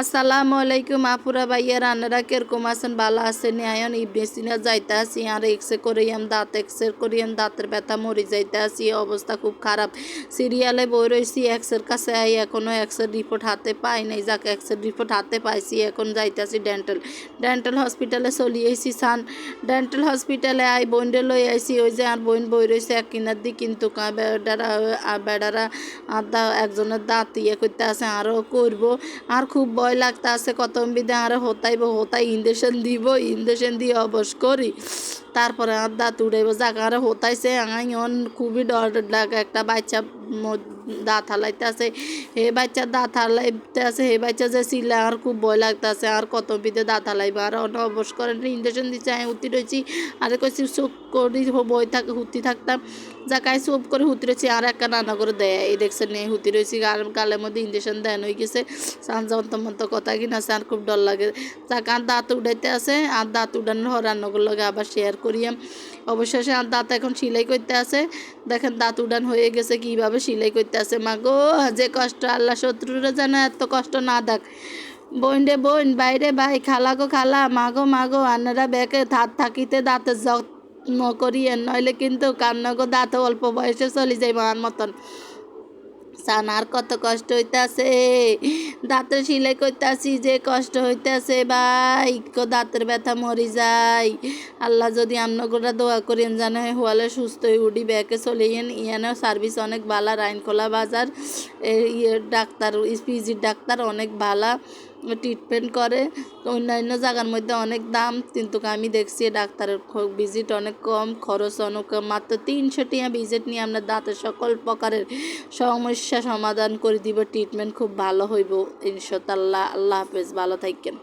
আসসালামু আলাইকুম আপুরা ভাইয়ারা, আন্নারা কিরকম আছেন? ভালো আছেন? আয়ন ইবনে সিনা যাইতে আসি আর এক্সরে করিয়াম, দাঁত এক্সরে করিয়াম, দাঁতের ব্যথা মরি যাইতে আসি, অবস্থা খুব খারাপ। সিরিয়ালে বই রয়েছি এক্সের কাছে, আই এখনও এক্সের রিপোর্ট হাতে পাই নাই। যাকে এক্সের রিপোর্ট হাতে পাইছি, এখন যাইতে আসি ডেন্টাল হসপিটালে চলি আইসি সান। ডেন্টাল হসপিটালে আই বইনডে লই আইসি, ওই যে আর বইন বই রয়েছে এক কিনার দিক, কিন্তু বেডারা একজনের দাঁত ইয়ে করতে আছে, আরও করবো। আর খুব ভয় লাগতে আছে, কত বিধে আরও হতাই ইঞ্জেকশন দিব, ইঞ্জেকশন দিয়ে অবশ করি, তারপরে আর দাঁত উড়াইব। যাক আরও হতাইছে, আইন খুবই ডর লাগে। একটা বাচ্চা দাঁত হালাইতে আছে, হে বাচ্চা দাঁত হালাইতে আছে, হে বাচ্চা যে চিল্লা, আর খুব ভয় লাগতে আছে। আর কত বিধে দাঁত হালাইব, আর অবশ করেন ইঞ্জেকশন দিচ্ছে, আমি হুতি রয়েছি। আরে কইছি চুপ করি বই থাকে হুতি থাকতাম, যাকাই চুপ করে হুতি রয়েছি। আর একটা রান্না করে দেয়, এই দেখছেন নেই হুতি রয়েছি, গালের মধ্যে ইঞ্জেকশন দেন হয়ে গেছে। সানজন্তমন্ত কথা কিনা আছে, আর খুব ডর লাগে। যাক আর দাঁত উঠাইতে আছে, আর দাঁত উঠানোর রান্নাগুলো লগে আবার শেয়ার করিয়াম। অবশেষে আর দাঁত এখন সেলাই করতে আছে, দেখেন দাঁত উঠান হয়ে গেছে, কীভাবে সেলাই করতে আছে। মা গো, যে কষ্ট, আল্লাহ শত্রুরা যেন এত কষ্ট না দেখ। বোন রে বোন, বাইরে ভাই, খালা গো খালা, মাগো আনারা ব্যাকে থাকিতে দাঁতের যত্ন করিয়েন, নইলে কিন্তু কান্নাগো দাঁত অল্প বয়সে চলে যায় মার মতন। সানার কত কষ্ট হইতাছে, দাঁতের সিলাই করতেছি, যে কষ্ট হইতাছে ভাই, দাঁতের ব্যথা মরি যায়। আল্লাহ যদি আমনগোরা দোয়া করেন জানে হওয়ালে সুস্থ হয়ে উঠি ব্যাকে চলে ইয়ানের সার্ভিস অনেক ভালো। রাইনখোলা বাজার ডাক্তার, পিজির ডাক্তার অনেক ভালো ট্রিটমেন্ট করে। অন্যান্য জায়গার মধ্যে অনেক দাম, কিন্তু আমি দেখছি ডাক্তারের ভিজিট অনেক কম, খরচ অনেক কম। মাত্র 300 টাকা ভিজিট নিয়ে আপনার দাঁতের সকল প্রকারের সমস্যা সমাধান করে দিব। ট্রিটমেন্ট খুব ভালো হইব ইনশাআল্লাহ। আল্লাহ হাফেজ, ভালো থাকেন।